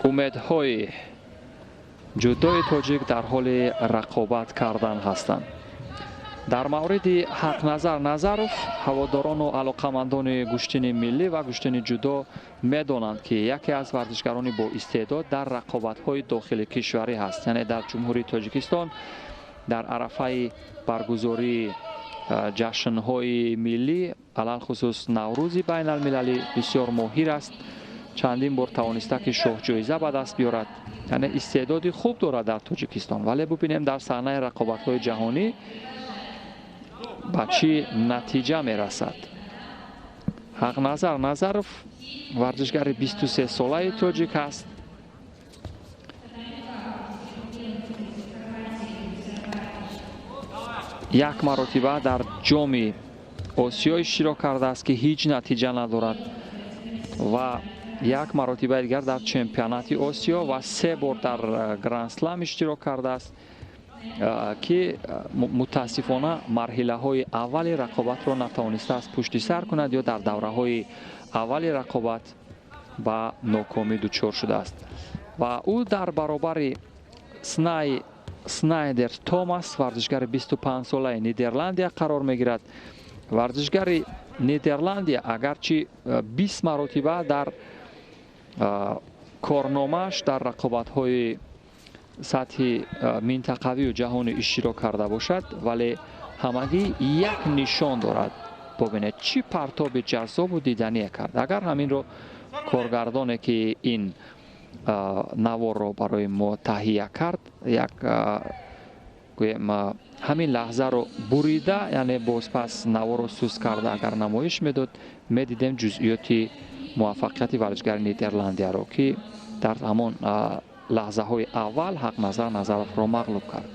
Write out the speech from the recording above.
امیدهای جودوی تاجیک در حال رقابت کردن هستند. در مورد حق نظر نظرов هواداران و علاقمندان گشتن ملی و گشتن جودو میدانند که یکی از ورزشکاران با استعداد در رقابت‌های داخل کشوری هست. یعنی در جمهوری تاجیکستان در عرفه برگزاری جشن‌های ملی علل خصوص نوروز بین المللی بسیار ماهر است. چندین بار توانسته که شاه جایزه به دست بیارد. یعنی استعدادی خوب دارد در تاجیکستان، ولی ببینیم در صحنه رقابت‌های جهانی به چی نتیجه میرسد. حق نظر نظرов ورزشکار 23 ساله تاجیک است. یک مرتبه در جام آسیا اشتراک کرده است که هیچ نتیجه ندارد و یک مرتبه دیگر در چمپیونات آسیا و 3 بار در گرند اسلم اشتراک کرده است که متاسفانه مرحله های اول رقابت را نتوانسته است پشت سر کند یا در دوره های اول رقابت به ناکامی دچار شده است و او در برابر سنایدر توماس ورزشکار 25 ساله نیدرلندیا قرار میگیرد. ورزشکار نیدرلندیا اگرچه 20 مرتبه در کارنامه‌اش در رقابت های سطح منطقوی و جهانی اشتراک کرده باشد، ولی همگی یک نشان دارد. ببینید چی پرتاب جذاب و دیدنی کرد. اگر همین رو کارگردانی که این نوار رو برای ما تهیه کرد یک همین لحظه رو بریده، یعنی باز پس نوار رو سوس کرده اگر نمایش میداد میدیدیم جزئیات موفقیت ورزشکار نیدرلندیا رو که در همان لحظه های اول حق نظر نظرов را مغلوب کرد.